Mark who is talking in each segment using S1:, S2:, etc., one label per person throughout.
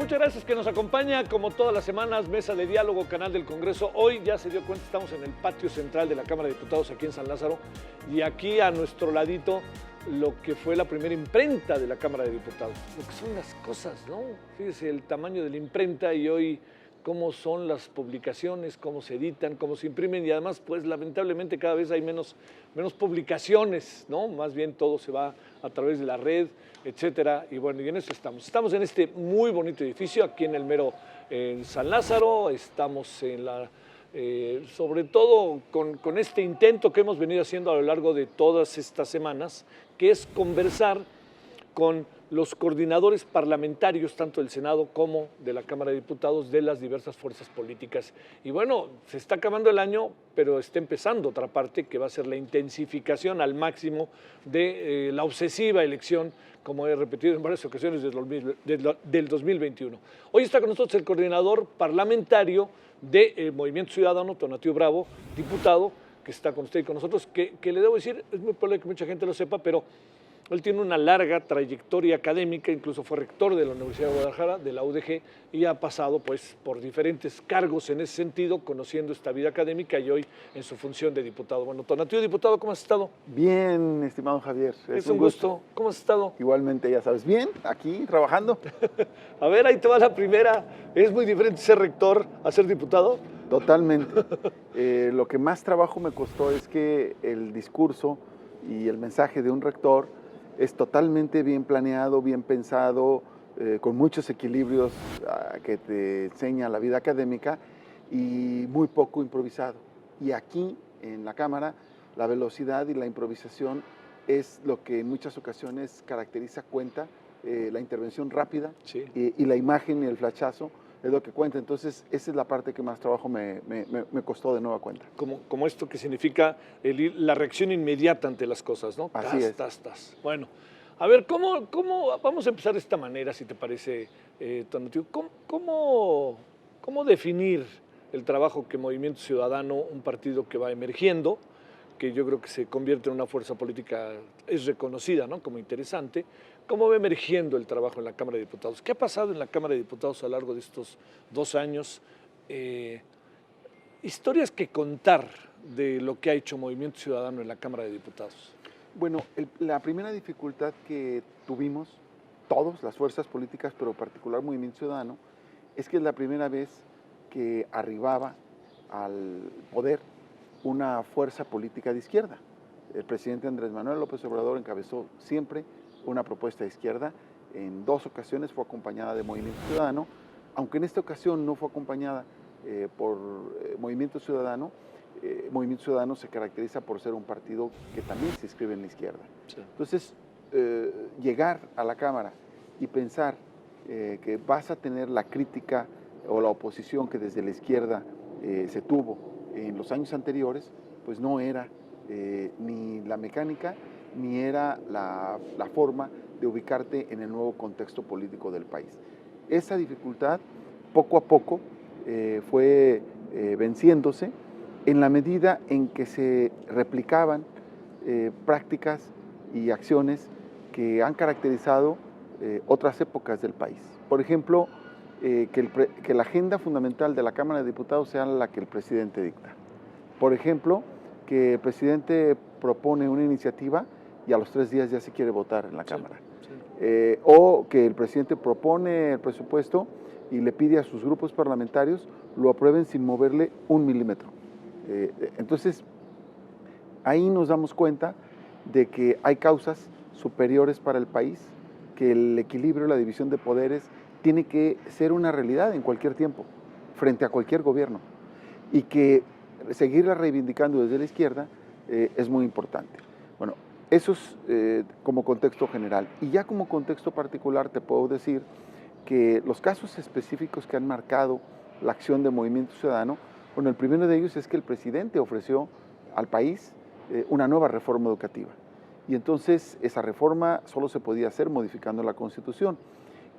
S1: muchas gracias que nos acompaña como todas las semanas, Mesa de Diálogo, Canal del Congreso. Hoy ya se dio cuenta, estamos en el patio central de la Cámara de Diputados aquí en San Lázaro y aquí a nuestro ladito lo que fue la primera imprenta de la Cámara de Diputados. Lo que son las cosas, ¿no? Fíjese el tamaño de la imprenta y hoy cómo son las publicaciones, cómo se editan, cómo se imprimen y además pues lamentablemente cada vez hay menos publicaciones, ¿no? Más bien todo se va a través de la red, etcétera, y bueno, y en eso estamos. Estamos en este muy bonito edificio aquí en el mero en San Lázaro, estamos en la sobre todo con este intento que hemos venido haciendo a lo largo de todas estas semanas, que es conversar con los coordinadores parlamentarios, tanto del Senado como de la Cámara de Diputados, de las diversas fuerzas políticas. Y bueno, se está acabando el año, pero está empezando otra parte, que va a ser la intensificación al máximo de la obsesiva elección, como he repetido en varias ocasiones, del 2021. Hoy está con nosotros el coordinador parlamentario del Movimiento Ciudadano, Tonatiuh Bravo, diputado, que está con usted y con nosotros, que le debo decir, es muy probable que mucha gente lo sepa, pero él tiene una larga trayectoria académica, incluso fue rector de la Universidad de Guadalajara, de la UDG, y ha pasado pues, por diferentes cargos en ese sentido, conociendo esta vida académica y hoy en su función de diputado. Bueno, Tonatiuh, diputado, ¿cómo has estado?
S2: Bien, estimado Javier.
S1: Es un gusto. ¿Cómo has estado?
S2: Igualmente, ya sabes, bien, aquí trabajando.
S1: A ver, ahí te va la primera. ¿Es muy diferente ser rector a ser diputado?
S2: Totalmente. Lo que más trabajo me costó es que el discurso y el mensaje de un rector es totalmente bien planeado, bien pensado, con muchos equilibrios que te enseña la vida académica y muy poco improvisado. Y aquí, en la Cámara, la velocidad y la improvisación es lo que en muchas ocasiones caracteriza, cuenta, la intervención rápida,
S1: sí,
S2: y la imagen y el flachazo es lo que cuenta. Entonces, esa es la parte que más trabajo me costó de nueva cuenta.
S1: Como esto que significa la reacción inmediata ante las cosas, ¿no?
S2: Así es.
S1: Bueno, a ver, ¿cómo vamos a empezar de esta manera, si te parece, Tonatiuh? ¿Cómo definir el trabajo que Movimiento Ciudadano, un partido que va emergiendo, que yo creo que se convierte en una fuerza política, es reconocida, ¿no?, como interesante, cómo va emergiendo el trabajo en la Cámara de Diputados? ¿Qué ha pasado en la Cámara de Diputados a lo largo de estos 2 años? Historias que contar de lo que ha hecho Movimiento Ciudadano en la Cámara de Diputados.
S2: Bueno, la primera dificultad que tuvimos, todas las fuerzas políticas, pero en particular Movimiento Ciudadano, es que es la primera vez que arribaba al poder una fuerza política de izquierda. El presidente Andrés Manuel López Obrador encabezó siempre una propuesta de izquierda. En 2 ocasiones fue acompañada de Movimiento Ciudadano, aunque en esta ocasión no fue acompañada por Movimiento Ciudadano. Movimiento Ciudadano se caracteriza por ser un partido que también se inscribe en la izquierda.
S1: Sí.
S2: Entonces, llegar a la Cámara y pensar que vas a tener la crítica o la oposición que desde la izquierda se tuvo en los años anteriores, pues no era ni la mecánica ni era la forma de ubicarte en el nuevo contexto político del país. Esa dificultad poco a poco fue venciéndose en la medida en que se replicaban prácticas y acciones que han caracterizado otras épocas del país. Por ejemplo, que la agenda fundamental de la Cámara de Diputados sea la que el presidente dicta. Por ejemplo, que el presidente propone una iniciativa y a los 3 días ya se quiere votar en la Cámara. Sí. O que el presidente propone el presupuesto y le pide a sus grupos parlamentarios lo aprueben sin moverle 1 milímetro. Entonces, ahí nos damos cuenta de que hay causas superiores para el país, que el equilibrio, la división de poderes tiene que ser una realidad en cualquier tiempo, frente a cualquier gobierno, y que seguirla reivindicando desde la izquierda es muy importante. Bueno, eso es como contexto general. Y ya como contexto particular te puedo decir que los casos específicos que han marcado la acción de Movimiento Ciudadano, bueno, el primero de ellos es que el presidente ofreció al país una nueva reforma educativa. Y entonces esa reforma solo se podía hacer modificando la Constitución.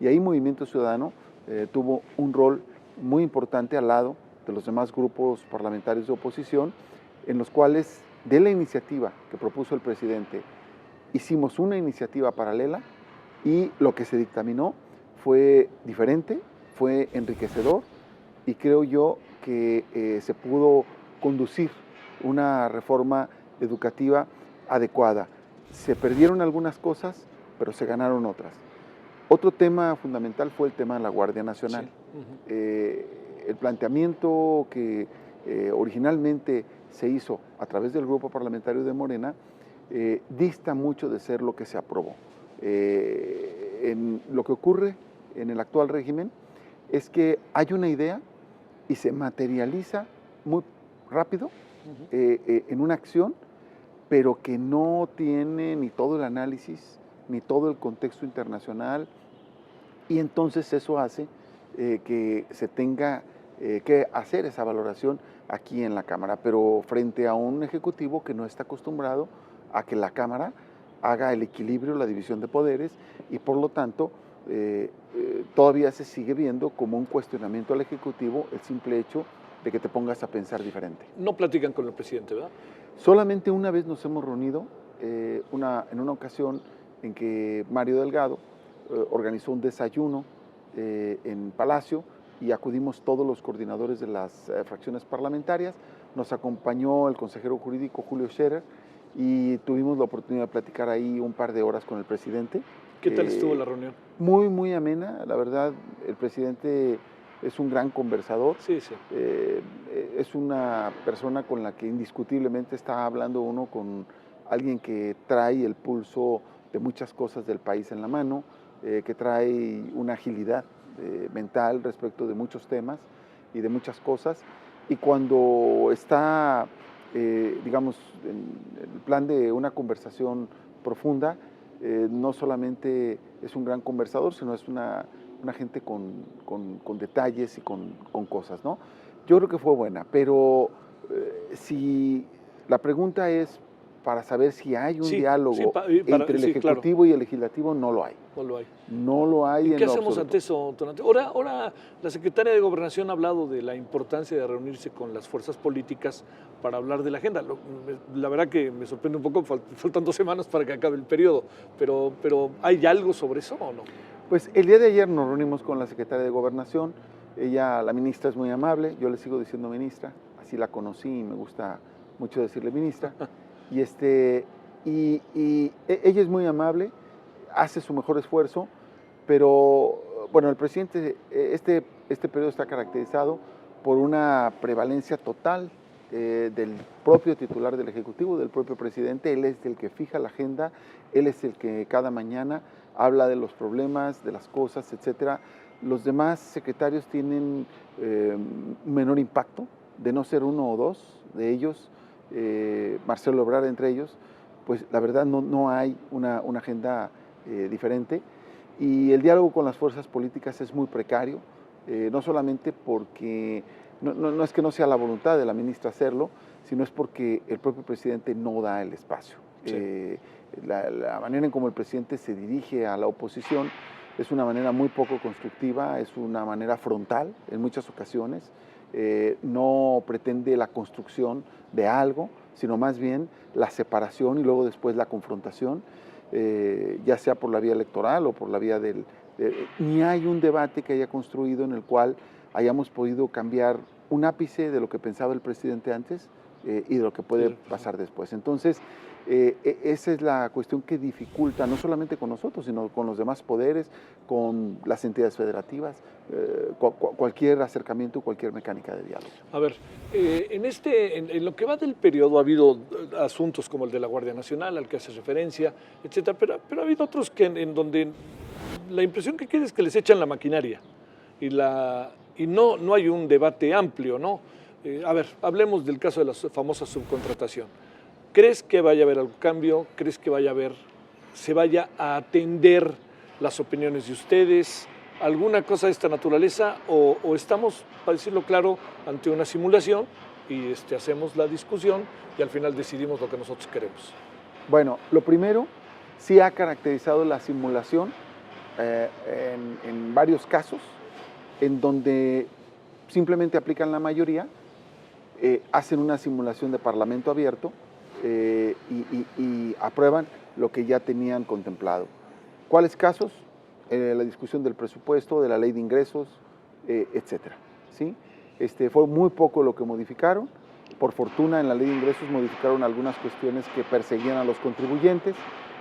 S2: Y ahí Movimiento Ciudadano tuvo un rol muy importante al lado de los demás grupos parlamentarios de oposición, en los cuales de la iniciativa que propuso el presidente hicimos una iniciativa paralela y lo que se dictaminó fue diferente fue enriquecedor y creo yo que se pudo conducir una reforma educativa adecuada. Se perdieron algunas cosas, pero se ganaron otras. Otro tema fundamental fue el tema de la Guardia Nacional. Sí. El planteamiento que originalmente se hizo a través del grupo parlamentario de Morena dista mucho de ser lo que se aprobó. En lo que ocurre en el actual régimen es que hay una idea y se materializa muy rápido en una acción, pero que no tiene ni todo el análisis, ni todo el contexto internacional, y entonces eso hace que se tenga que hacer esa valoración aquí en la Cámara, pero frente a un Ejecutivo que no está acostumbrado a que la Cámara haga el equilibrio, la división de poderes, y por lo tanto todavía se sigue viendo como un cuestionamiento al Ejecutivo el simple hecho de que te pongas a pensar diferente.
S1: No platican con el presidente, ¿verdad?
S2: Solamente una vez nos hemos reunido, en una ocasión en que Mario Delgado organizó un desayuno en Palacio y acudimos todos los coordinadores de las fracciones parlamentarias. Nos acompañó el consejero jurídico Julio Scherer y tuvimos la oportunidad de platicar ahí un par de horas con el presidente.
S1: ¿Qué tal estuvo la reunión?
S2: Muy, muy amena. La verdad, el presidente es un gran conversador.
S1: Sí, sí.
S2: Es una persona con la que indiscutiblemente está hablando uno con alguien que trae el pulso de muchas cosas del país en la mano, que trae una agilidad mental respecto de muchos temas y de muchas cosas. Y cuando está, digamos, en el plan de una conversación profunda, no solamente es un gran conversador, sino es una gente con detalles y con cosas, ¿no? Yo creo que fue buena, pero si la pregunta es para saber si hay un diálogo entre el Ejecutivo y el Legislativo, no lo hay.
S1: No lo hay.
S2: No lo hay.
S1: ¿Y qué hacemos ante eso, Tonante? Ahora la Secretaria de Gobernación ha hablado de la importancia de reunirse con las fuerzas políticas para hablar de la agenda. La verdad que me sorprende un poco, faltan 2 semanas para que acabe el periodo, pero ¿hay algo sobre eso o no?
S2: Pues el día de ayer nos reunimos con la Secretaria de Gobernación. Ella, la ministra, es muy amable, yo le sigo diciendo ministra, así la conocí y me gusta mucho decirle ministra. Y ella es muy amable, hace su mejor esfuerzo, pero bueno, el presidente, este periodo está caracterizado por una prevalencia total del propio titular del Ejecutivo, del propio presidente. Él es el que fija la agenda, él es el que cada mañana habla de los problemas, de las cosas, etcétera. Los demás secretarios tienen menor impacto, de no ser uno o dos de ellos, Marcelo Ebrard entre ellos, pues la verdad no hay una agenda diferente, y el diálogo con las fuerzas políticas es muy precario, no solamente porque no es que no sea la voluntad de la ministra hacerlo, sino es porque el propio presidente no da el espacio. Sí. La manera en cómo el presidente se dirige a la oposición es una manera muy poco constructiva, es una manera frontal en muchas ocasiones. No pretende la construcción de algo, sino más bien la separación y luego después la confrontación, ya sea por la vía electoral o por la vía ni hay un debate que haya construido en el cual hayamos podido cambiar un ápice de lo que pensaba el presidente antes y de lo que puede pasar después. Entonces, esa es la cuestión que dificulta, no solamente con nosotros, sino con los demás poderes, con las entidades federativas, cualquier acercamiento, cualquier mecánica de diálogo.
S1: A ver, en lo que va del periodo ha habido asuntos como el de la Guardia Nacional, al que hace referencia, etcétera, pero ha habido otros en donde la impresión que queda es que les echan la maquinaria y no hay un debate amplio, ¿no? A ver, hablemos del caso de la famosa subcontratación. ¿Crees que vaya a haber algún cambio? ¿Crees que se vaya a atender las opiniones de ustedes? ¿Alguna cosa de esta naturaleza? ¿O estamos, para decirlo claro, ante una simulación y hacemos la discusión y al final decidimos lo que nosotros queremos?
S2: Bueno, lo primero, sí ha caracterizado la simulación en varios casos, en donde simplemente aplican la mayoría, hacen una simulación de parlamento abierto, y aprueban lo que ya tenían contemplado. ¿Cuáles casos? La discusión del presupuesto, de la ley de ingresos, etcétera, ¿sí? Fue muy poco lo que modificaron. Por fortuna, en la ley de ingresos modificaron algunas cuestiones que perseguían a los contribuyentes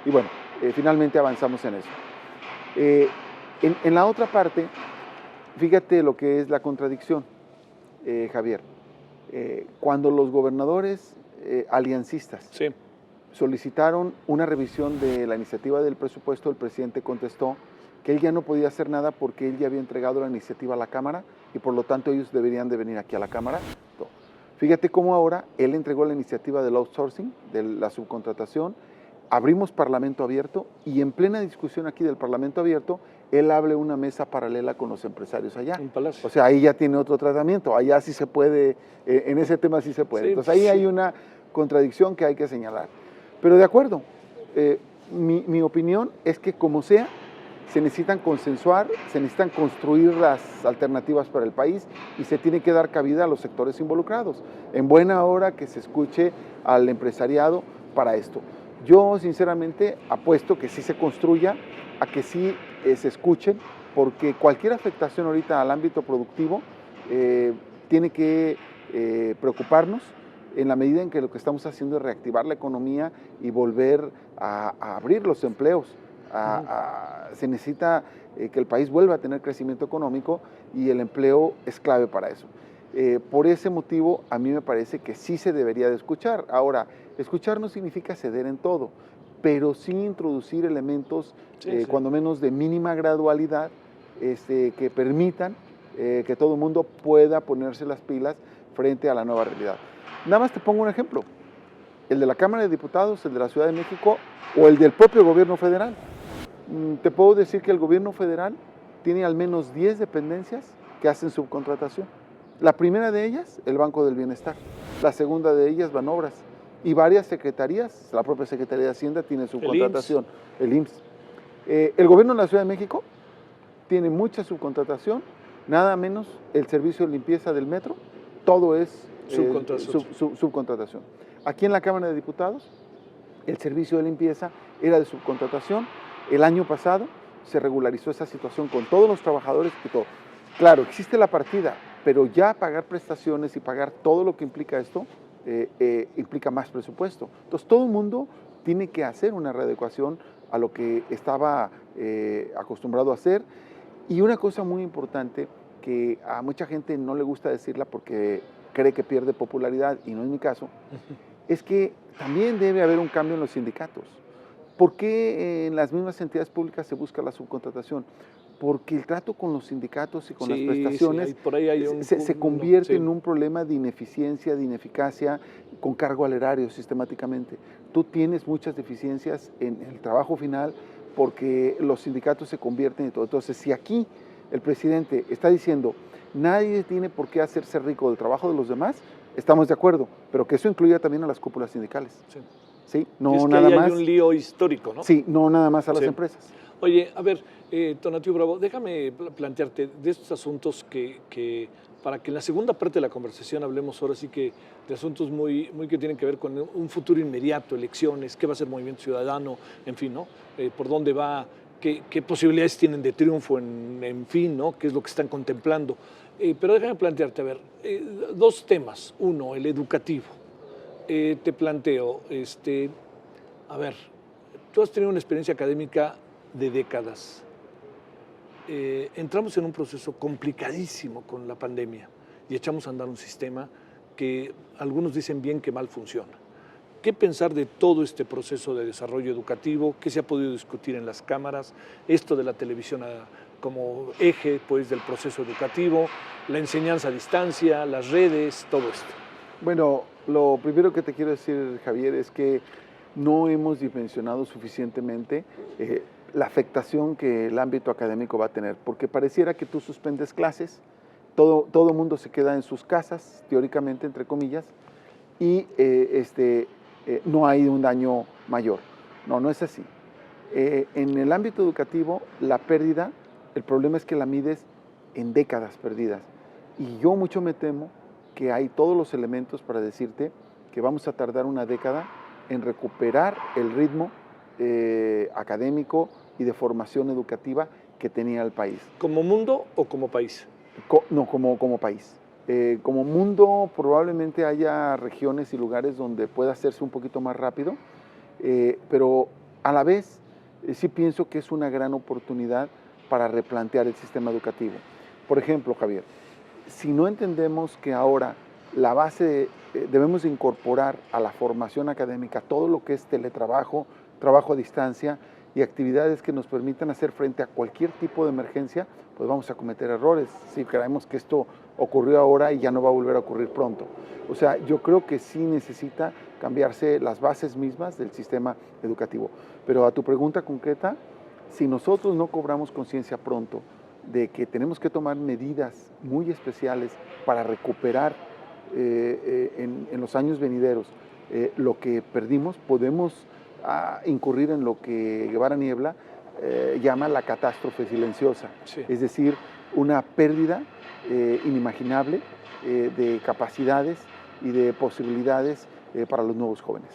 S2: y bueno, finalmente avanzamos en eso. En la otra parte, fíjate lo que es la contradicción, Javier. Cuando los gobernadores aliancistas
S1: Sí.
S2: solicitaron una revisión de la iniciativa del presupuesto, el presidente contestó que él ya no podía hacer nada porque él ya había entregado la iniciativa a la Cámara y por lo tanto ellos deberían de venir aquí a la Cámara. Fíjate cómo ahora él entregó la iniciativa del outsourcing, de la subcontratación, abrimos Parlamento Abierto y en plena discusión aquí del Parlamento Abierto, él abre una mesa paralela con los empresarios allá.
S1: En Palacio.
S2: O sea, ahí ya tiene otro tratamiento, allá sí se puede, en ese tema sí se puede.
S1: Sí,
S2: entonces ahí hay una contradicción que hay que señalar. Pero de acuerdo, mi opinión es que como sea, se necesitan consensuar, se necesitan construir las alternativas para el país y se tiene que dar cabida a los sectores involucrados. En buena hora que se escuche al empresariado para esto. Yo sinceramente apuesto que sí se construya, a que sí se escuchen, porque cualquier afectación ahorita al ámbito productivo tiene que preocuparnos en la medida en que lo que estamos haciendo es reactivar la economía y volver a abrir los empleos. Se necesita que el país vuelva a tener crecimiento económico y el empleo es clave para eso. Por ese motivo, a mí me parece que sí se debería de escuchar. Ahora, escuchar no significa ceder en todo, pero sí introducir elementos, cuando menos de mínima gradualidad, que permitan que todo el mundo pueda ponerse las pilas frente a la nueva realidad. Nada más te pongo un ejemplo, el de la Cámara de Diputados, el de la Ciudad de México o el del propio gobierno federal. Te puedo decir que el gobierno federal tiene al menos 10 dependencias que hacen subcontratación. La primera de ellas, el Banco del Bienestar. La segunda de ellas, Banobras. Y varias secretarías, la propia Secretaría de Hacienda tiene subcontratación, el IMSS. El gobierno de la Ciudad de México tiene mucha subcontratación, nada menos el servicio de limpieza del metro, todo es subcontratación. Aquí en la Cámara de Diputados, el servicio de limpieza era de subcontratación. El año pasado se regularizó esa situación con todos los trabajadores y todo. Claro, existe la partida, pero ya pagar prestaciones y pagar todo lo que implica esto, implica más presupuesto. Entonces, todo el mundo tiene que hacer una readecuación a lo que estaba acostumbrado a hacer. Y una cosa muy importante que a mucha gente no le gusta decirla porque cree que pierde popularidad, y no es mi caso, es que también debe haber un cambio en los sindicatos. ¿Por qué en las mismas entidades públicas se busca la subcontratación? Porque el trato con los sindicatos y con las prestaciones se convierte en un problema de ineficiencia, de ineficacia, con cargo al erario sistemáticamente. Tú tienes muchas deficiencias en el trabajo final porque los sindicatos se convierten en todo. Entonces, si aquí el presidente está diciendo nadie tiene por qué hacerse rico del trabajo de los demás, estamos de acuerdo, pero que eso incluya también a las cúpulas sindicales. Sí. ¿Sí? No,
S1: es que
S2: nada
S1: ahí
S2: más.
S1: Hay un lío histórico, ¿no?
S2: Sí, no nada más a las empresas.
S1: Oye, a ver, Tonatiuh Bravo, déjame plantearte de estos asuntos que para que en la segunda parte de la conversación hablemos ahora sí que de asuntos muy que tienen que ver con un futuro inmediato, elecciones, qué va a ser Movimiento Ciudadano, en fin, ¿no? Por dónde va, qué posibilidades tienen de triunfo, en fin, ¿no? ¿Qué es lo que están contemplando? Pero déjame plantearte, a ver, dos temas. Uno, el educativo. Te planteo, a ver, tú has tenido una experiencia académica de décadas. Entramos en un proceso complicadísimo con la pandemia y echamos a andar un sistema que algunos dicen bien que mal funciona. ¿Qué pensar de todo este proceso de desarrollo educativo? ¿Qué se ha podido discutir en las cámaras? Esto de la televisión como eje, pues, del proceso educativo, la enseñanza a distancia, las redes, todo esto.
S2: Bueno, lo primero que te quiero decir, Javier, es que no hemos dimensionado suficientemente la afectación que el ámbito académico va a tener, porque pareciera que tú suspendes clases, todo el mundo se queda en sus casas, teóricamente, entre comillas, y no hay un daño mayor. No, no es así. En el ámbito educativo, la pérdida, el problema es que la mides en décadas perdidas. Y yo mucho me temo que hay todos los elementos para decirte que vamos a tardar una década en recuperar el ritmo académico y de formación educativa que tenía el país.
S1: ¿Como mundo o como país?
S2: No, como país. Como mundo probablemente haya regiones y lugares donde pueda hacerse un poquito más rápido, pero a la vez sí pienso que es una gran oportunidad para replantear el sistema educativo. Por ejemplo, Javier, si no entendemos que ahora la base, debemos incorporar a la formación académica todo lo que es teletrabajo, trabajo a distancia y actividades que nos permitan hacer frente a cualquier tipo de emergencia, pues vamos a cometer errores si creemos que esto ocurrió ahora y ya no va a volver a ocurrir pronto. O sea, yo creo que sí necesita cambiarse las bases mismas del sistema educativo. Pero a tu pregunta concreta, si nosotros no cobramos conciencia pronto de que tenemos que tomar medidas muy especiales para recuperar en los años venideros lo que perdimos, podemos incurrir en lo que Guevara Niebla llama la catástrofe silenciosa,
S1: Sí.
S2: es decir, una pérdida inimaginable de capacidades y de posibilidades para los nuevos jóvenes.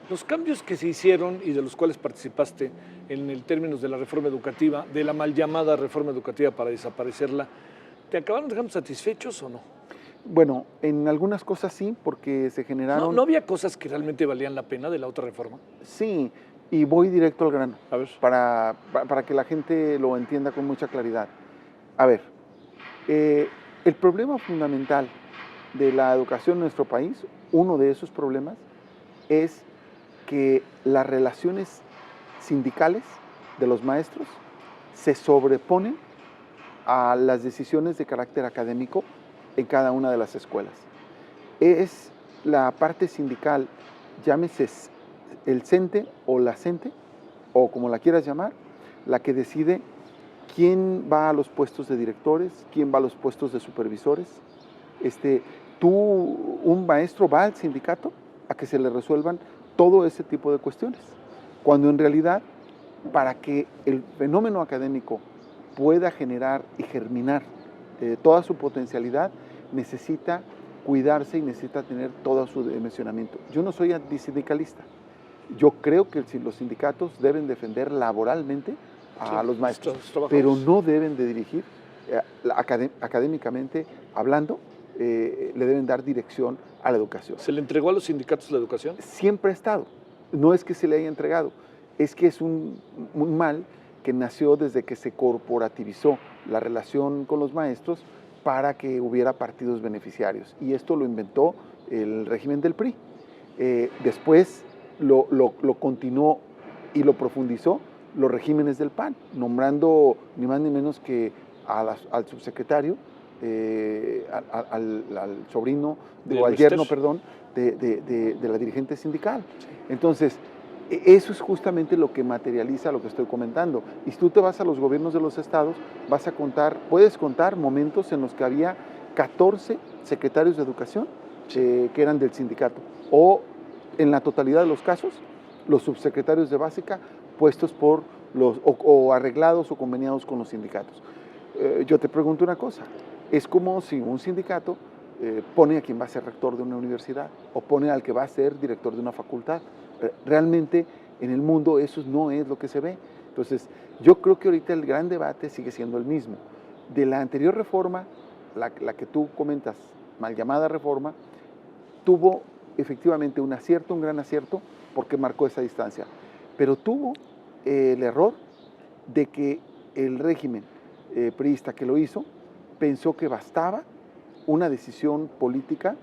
S1: Los cambios que se hicieron y de los cuales participaste en el términos de la reforma educativa, de la mal llamada reforma educativa para desaparecerla, ¿te acabaron dejando satisfechos o no?
S2: Bueno, en algunas cosas sí, porque se generaron...
S1: ¿No había cosas que realmente valían la pena de la otra reforma?
S2: Sí, y voy directo al grano,
S1: A ver.
S2: para que la gente lo entienda con mucha claridad. A ver, el problema fundamental de la educación en nuestro país, uno de esos problemas, es que las relaciones sindicales de los maestros se sobreponen a las decisiones de carácter académico en cada una de las escuelas. Es la parte sindical, llámese el CENTE o la CENTE, o como la quieras llamar, la que decide quién va a los puestos de directores, quién va a los puestos de supervisores. Un maestro va al sindicato a que se le resuelvan todo ese tipo de cuestiones, cuando en realidad, para que el fenómeno académico pueda generar y germinar toda su potencialidad, necesita cuidarse y necesita tener todo su dimensionamiento. Yo no soy antisindicalista. Yo creo que los sindicatos deben defender laboralmente a los maestros, pero no deben de dirigir académicamente hablando, le deben dar dirección a la educación.
S1: ¿Se le entregó a los sindicatos la educación?
S2: Siempre ha estado. No es que se le haya entregado, es que es un mal que nació desde que se corporativizó la relación con los maestros para que hubiera partidos beneficiarios. Y esto lo inventó el régimen del PRI. Después lo continuó y lo profundizó los regímenes del PAN, nombrando ni más ni menos que al subsecretario, al sobrino, al yerno, perdón, de la dirigente sindical. Entonces, eso es justamente lo que materializa lo que estoy comentando. Y si tú te vas a los gobiernos de los estados, puedes contar momentos en los que había 14 secretarios de educación que eran del sindicato, o en la totalidad de los casos, los subsecretarios de básica puestos por o arreglados o conveniados con los sindicatos. Yo te pregunto una cosa, es como si un sindicato pone a quien va a ser rector de una universidad o pone al que va a ser director de una facultad. Realmente en el mundo eso no es lo que se ve. Entonces, yo creo que ahorita el gran debate sigue siendo el mismo. De la anterior reforma, la que tú comentas, mal llamada reforma, tuvo efectivamente un gran acierto, porque marcó esa distancia. Pero tuvo el error de que el régimen priista que lo hizo pensó que bastaba una decisión política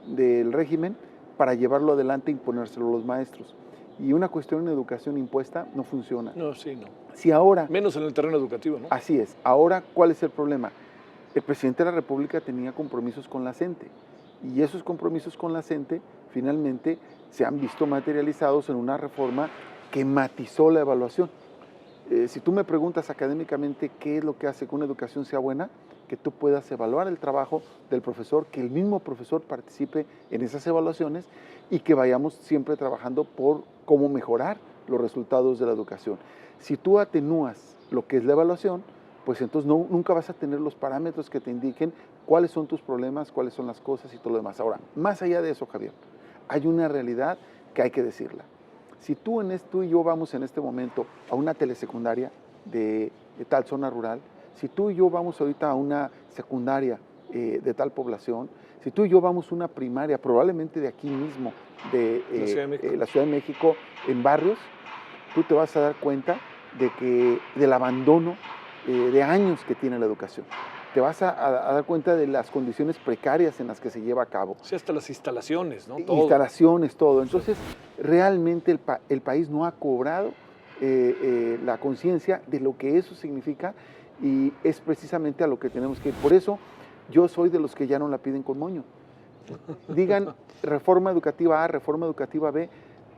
S2: del régimen para llevarlo adelante e imponérselo a los maestros. Y una cuestión en educación impuesta no funciona.
S1: No, sí, no.
S2: Si ahora...
S1: Menos en el terreno educativo, ¿no?
S2: Así es. Ahora, ¿cuál es el problema? El presidente de la República tenía compromisos con la CENTE, y esos compromisos con la CENTE finalmente se han visto materializados en una reforma que matizó la evaluación. Si tú me preguntas académicamente qué es lo que hace que una educación sea buena, que tú puedas evaluar el trabajo del profesor, que el mismo profesor participe en esas evaluaciones y que vayamos siempre trabajando por cómo mejorar los resultados de la educación. Si tú atenúas lo que es la evaluación, pues entonces nunca vas a tener los parámetros que te indiquen cuáles son tus problemas, cuáles son las cosas y todo lo demás. Ahora, más allá de eso, Javier, hay una realidad que hay que decirla. Si tú y yo vamos en este momento a una telesecundaria de tal zona rural, si tú y yo vamos ahorita a una secundaria de tal población, si tú y yo vamos a una primaria, probablemente de aquí mismo, de la Ciudad de México, en barrios, tú te vas a dar cuenta del abandono de años que tiene la educación. Te vas a dar cuenta de las condiciones precarias en las que se lleva a cabo.
S1: Sí, hasta las instalaciones, ¿no?
S2: Todo. Instalaciones, todo. Entonces, realmente el país no ha cobrado la conciencia de lo que eso significa y es precisamente a lo que tenemos que ir. Por eso, yo soy de los que ya no la piden con moño. Digan reforma educativa A, reforma educativa B,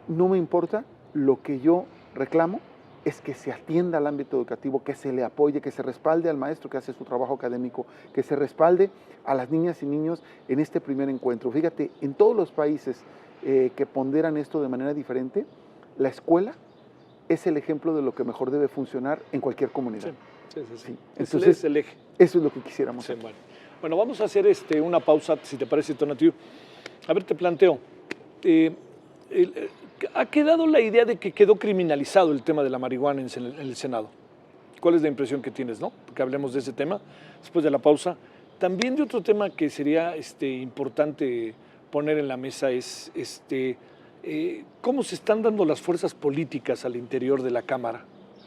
S2: no me importa, lo que yo reclamo es que se atienda al ámbito educativo, que se le apoye, que se respalde al maestro que hace su trabajo académico, que se respalde a las niñas y niños en este primer encuentro. Fíjate, en todos los países que ponderan esto de manera diferente, la escuela es el ejemplo de lo que mejor debe funcionar en cualquier comunidad.
S1: Sí. Entonces, es el eje.
S2: Eso es lo que quisiéramos hacer.
S1: Bueno, vamos a hacer una pausa, si te parece, Tonatiuh. A ver, te planteo. Ha quedado la idea de que quedó criminalizado el tema de la marihuana en el Senado. ¿Cuál es la impresión que tienes, no? Que hablemos de ese tema después de la pausa. También de otro tema que sería importante poner en la mesa es cómo se están dando las fuerzas políticas al interior de la Cámara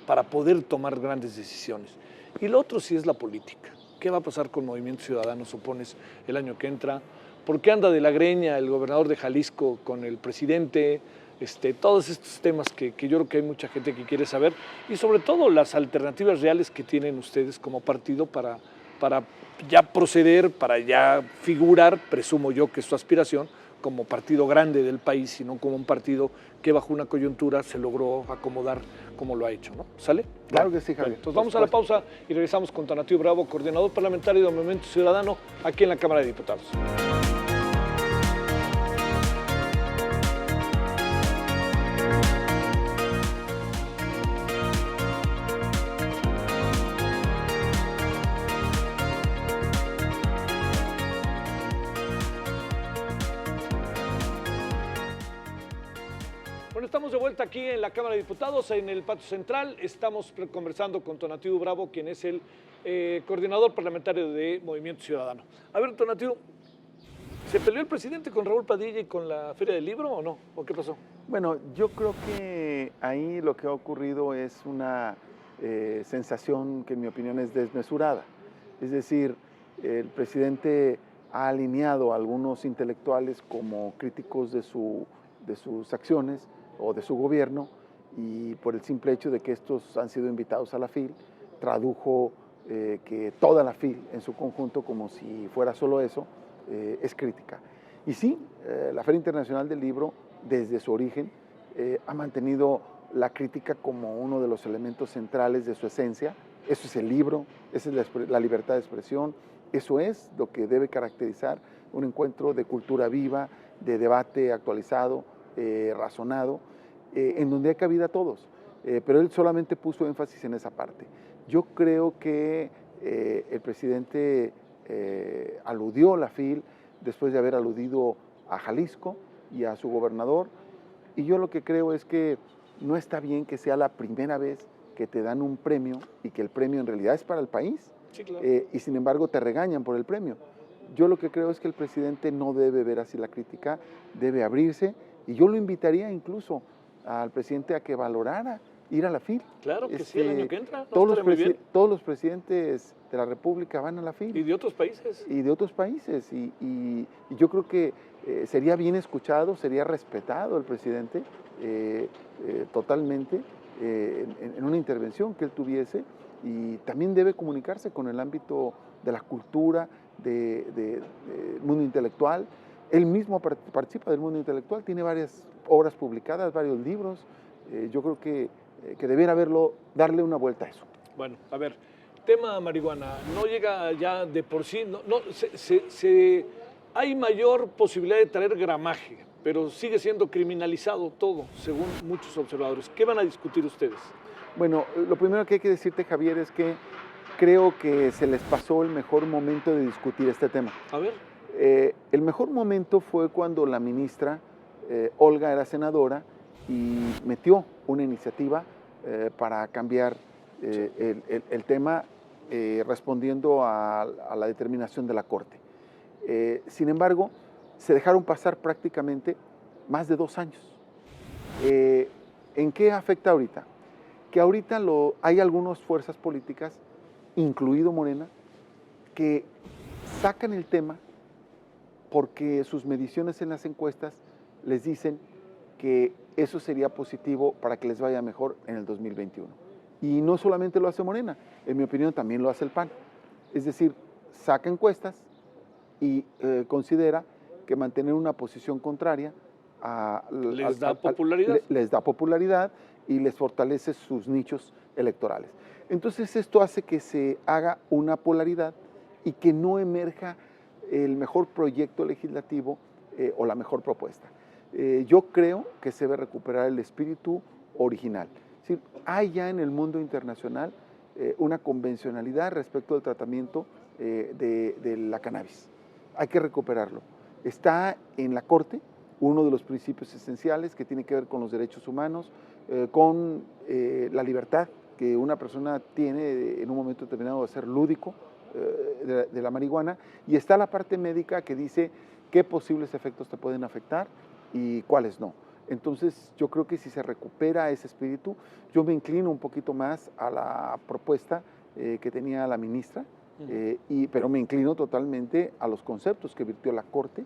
S1: para poder tomar grandes decisiones. Y lo otro sí es la política. ¿Qué va a pasar con Movimiento Ciudadano, supones, el año que entra? ¿Por qué anda de la greña el gobernador de Jalisco con el presidente? Todos estos temas que yo creo que hay mucha gente que quiere saber y sobre todo las alternativas reales que tienen ustedes como partido para ya proceder, para ya figurar, presumo yo que es su aspiración, como partido grande del país y no como un partido que bajo una coyuntura se logró acomodar como lo ha hecho, ¿no? ¿Sale?
S2: Claro que sí, Javier.
S1: Entonces vamos a la pausa y regresamos con Tonatiuh Bravo, coordinador parlamentario del Movimiento Ciudadano aquí en la Cámara de Diputados. Bueno, estamos de vuelta aquí en la Cámara de Diputados, en el patio central. Estamos conversando con Tonatiuh Bravo, quien es el coordinador parlamentario de Movimiento Ciudadano. A ver, Tonatiuh, ¿se peleó el presidente con Raúl Padilla y con la Feria del Libro o no? ¿O qué pasó?
S2: Bueno, yo creo que ahí lo que ha ocurrido es una sensación que en mi opinión es desmesurada. Es decir, el presidente ha alineado a algunos intelectuales como críticos de sus acciones o de su gobierno y por el simple hecho de que estos han sido invitados a la FIL, tradujo que toda la FIL en su conjunto, como si fuera solo eso, es crítica. Y sí, la Feria Internacional del Libro, desde su origen, ha mantenido la crítica como uno de los elementos centrales de su esencia. Eso es el libro, esa es la libertad de expresión, eso es lo que debe caracterizar un encuentro de cultura viva, de debate actualizado, razonado, en donde hay cabida a todos. Pero él solamente puso énfasis en esa parte. Yo creo que el presidente aludió a la FIL después de haber aludido a Jalisco y a su gobernador, y yo lo que creo es que no está bien que sea la primera vez que te dan un premio y que el premio en realidad es para el país,
S1: sí, claro.
S2: Y sin embargo te regañan por el premio. Yo lo que creo es que el presidente no debe ver así la crítica, debe abrirse, y yo lo invitaría incluso al presidente a que valorara ir a la FIL.
S1: Claro que sí, el año que entra.
S2: Todos los presidentes de la República van a la FIL.
S1: Y de otros países.
S2: Y de otros países. Y yo creo que sería bien escuchado, sería respetado el presidente totalmente en una intervención que él tuviese, y también debe comunicarse con el ámbito de la cultura, del mundo intelectual. Él mismo participa del mundo intelectual, tiene varias obras publicadas, varios libros. Yo creo que debiera darle una vuelta a eso.
S1: Bueno, a ver, tema marihuana, no llega ya de por sí, hay mayor posibilidad de traer gramaje, pero sigue siendo criminalizado todo, según muchos observadores. ¿Qué van a discutir ustedes?
S2: Bueno, lo primero que hay que decirte, Javier, es que creo que se les pasó el mejor momento de discutir este tema.
S1: A ver.
S2: El mejor momento fue cuando la ministra Olga era senadora y metió una iniciativa para cambiar el tema respondiendo a la determinación de la Corte. Sin embargo, se dejaron pasar prácticamente más de 2 años. ¿En qué afecta ahorita? Que ahorita hay algunas fuerzas políticas, incluido Morena, que sacan el tema porque sus mediciones en las encuestas les dicen que eso sería positivo para que les vaya mejor en el 2021. Y no solamente lo hace Morena, en mi opinión también lo hace el PAN. Es decir, saca encuestas y considera que mantener una posición contraria
S1: les da popularidad.
S2: Les da popularidad y les fortalece sus nichos electorales. Entonces esto hace que se haga una polaridad y que no emerja el mejor proyecto legislativo o la mejor propuesta. Yo creo que se debe recuperar el espíritu original. Es decir, hay ya en el mundo internacional una convencionalidad respecto al tratamiento de la cannabis. Hay que recuperarlo. Está en la Corte uno de los principios esenciales que tiene que ver con los derechos humanos, con la libertad que una persona tiene en un momento determinado de ser lúdico de la marihuana, y está la parte médica que dice qué posibles efectos te pueden afectar y cuáles no. Entonces yo creo que si se recupera ese espíritu, yo me inclino un poquito más a la propuesta que tenía la ministra, pero me inclino totalmente a los conceptos que virtió la Corte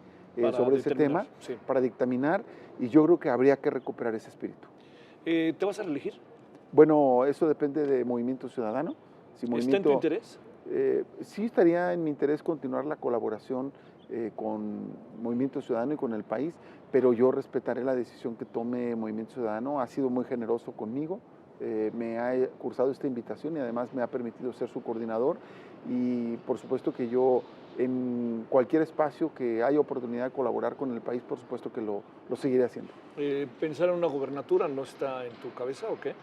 S2: sobre ese tema, sí, para dictaminar, y yo creo que habría que recuperar ese espíritu.
S1: ¿Te vas a reelegir?
S2: Bueno, eso depende de Movimiento Ciudadano.
S1: Si ¿Está en tu interés?
S2: Sí, estaría en mi interés continuar la colaboración con Movimiento Ciudadano y con el país, pero yo respetaré la decisión que tome Movimiento Ciudadano. Ha sido muy generoso conmigo, me ha cursado esta invitación y además me ha permitido ser su coordinador, y por supuesto que yo en cualquier espacio que haya oportunidad de colaborar con el país, por supuesto que lo seguiré haciendo.
S1: ¿Pensar en una gobernatura no está en tu cabeza o qué?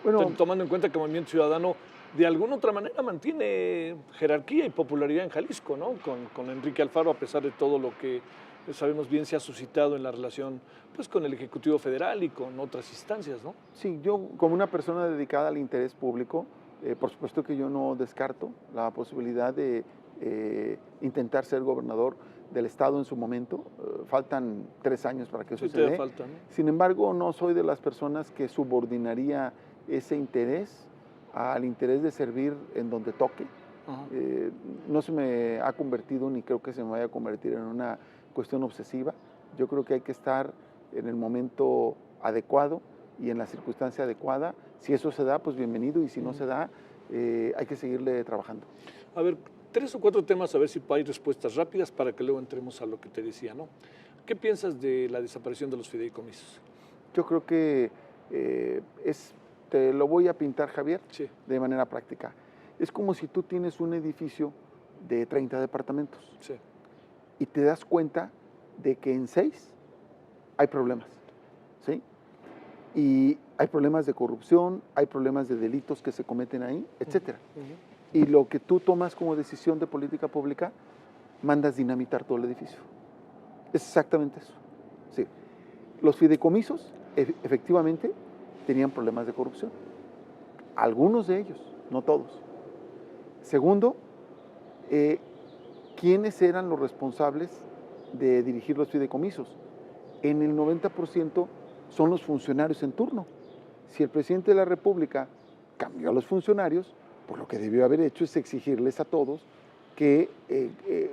S2: Bueno,
S1: tomando en cuenta que Movimiento Ciudadano de alguna otra manera mantiene jerarquía y popularidad en Jalisco, ¿no? Con Enrique Alfaro, a pesar de todo lo que sabemos bien se ha suscitado en la relación pues, con el Ejecutivo Federal y con otras instancias, ¿no?
S2: Sí, yo como una persona dedicada al interés público, por supuesto que yo no descarto la posibilidad de intentar ser gobernador del estado en su momento. Faltan 3 años para que eso se dé.
S1: Falta, ¿no?
S2: Sin embargo, no soy de las personas que subordinaría ese interés al interés de servir en donde toque. No se me ha convertido, ni creo que se me vaya a convertir en una cuestión obsesiva. Yo creo que hay que estar en el momento adecuado y en la circunstancia adecuada. Si eso se da, pues bienvenido, y si no se da, hay que seguirle trabajando.
S1: A ver, 3 o 4 temas, a ver si hay respuestas rápidas para que luego entremos a lo que te decía, ¿no? ¿Qué piensas de la desaparición de los fideicomisos?
S2: Yo creo que te lo voy a pintar, Javier,
S1: sí,
S2: de manera práctica. Es como si tú tienes un edificio de 30 departamentos,
S1: sí,
S2: y te das cuenta de que en 6 hay problemas, ¿sí? Y hay problemas de corrupción, hay problemas de delitos que se cometen ahí, etcétera. Y lo que tú tomas como decisión de política pública, mandas dinamitar todo el edificio. Es exactamente eso. Sí. Los fideicomisos, efectivamente, tenían problemas de corrupción. Algunos de ellos, no todos. Segundo, ¿quiénes eran los responsables de dirigir los fideicomisos? En el 90% son los funcionarios en turno. Si el presidente de la República cambió a los funcionarios, pues lo que debió haber hecho es exigirles a todos que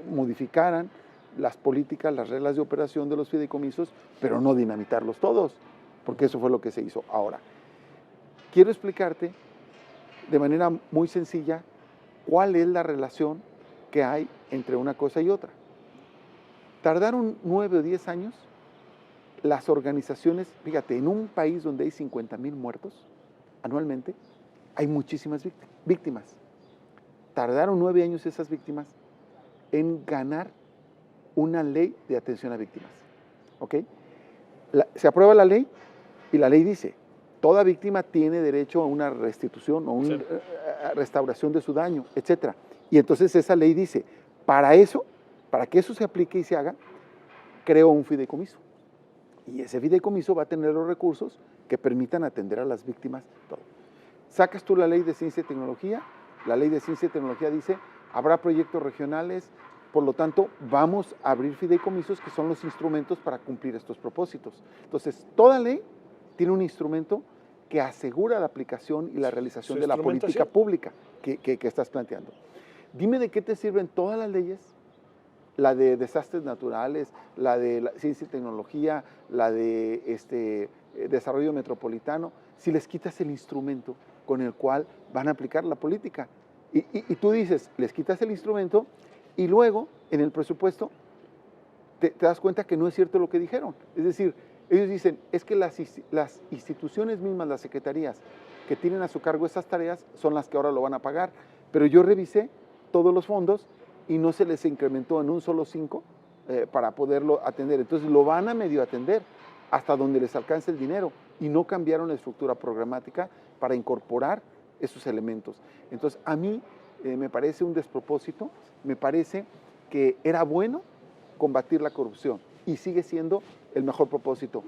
S2: modificaran las políticas, las reglas de operación de los fideicomisos, pero no dinamitarlos todos, porque eso fue lo que se hizo. Ahora, quiero explicarte de manera muy sencilla cuál es la relación que hay entre una cosa y otra. Tardaron 9 o 10 años las organizaciones, fíjate, en un país donde hay 50,000 muertos anualmente, hay muchísimas víctimas. Tardaron 9 años esas víctimas en ganar una ley de atención a víctimas. ¿Ok? Se aprueba la ley y la ley dice, toda víctima tiene derecho a una restitución o una restauración de su daño, etc. Y entonces esa ley dice, para que eso se aplique y se haga, creo un fideicomiso. Y ese fideicomiso va a tener los recursos que permitan atender a las víctimas. Todo. Sacas tú la ley de ciencia y tecnología, La ley de ciencia y tecnología dice, habrá proyectos regionales, por lo tanto, vamos a abrir fideicomisos que son los instrumentos para cumplir estos propósitos. Entonces, toda ley tiene un instrumento que asegura la aplicación y la realización de la política pública que estás planteando. Dime de qué te sirven todas las leyes, la de desastres naturales, la de ciencia y tecnología, la de desarrollo metropolitano, si les quitas el instrumento con el cual van a aplicar la política. Y tú dices, les quitas el instrumento y luego en el presupuesto te das cuenta que no es cierto lo que dijeron. Es decir, ellos dicen, es que las instituciones mismas, las secretarías que tienen a su cargo esas tareas son las que ahora lo van a pagar, pero yo revisé todos los fondos y no se les incrementó en un solo 5 para poderlo atender. Entonces lo van a medio atender hasta donde les alcance el dinero y no cambiaron la estructura programática para incorporar esos elementos. Entonces a mí me parece un despropósito, me parece que era bueno combatir la corrupción y sigue siendo el mejor propósito,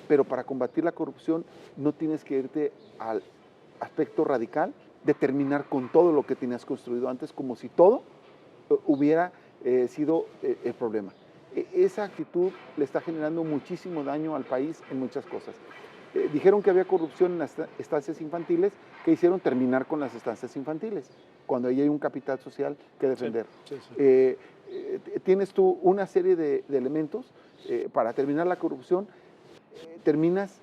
S2: pero para combatir la corrupción no tienes que irte al aspecto radical de terminar con todo lo que tenías construido antes, como si todo hubiera sido el problema. Esa actitud le está generando muchísimo daño al país en muchas cosas. Dijeron que había corrupción en las estancias infantiles, que hicieron terminar con las estancias infantiles, cuando ahí hay un capital social que defender. Sí, sí, sí. Tienes tú una serie de elementos para terminar la corrupción, terminas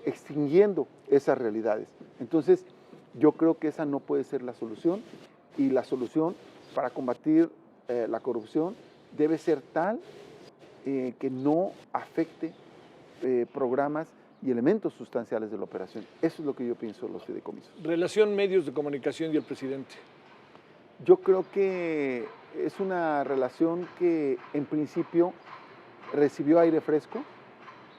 S2: extinguiendo esas realidades. Entonces, yo creo que esa no puede ser la solución, y la solución para combatir la corrupción debe ser tal que no afecte programas y elementos sustanciales de la operación. Eso es lo que yo pienso de los fideicomisos.
S1: Relación medios de comunicación y el presidente.
S2: Yo creo que es una relación que en principio recibió aire fresco,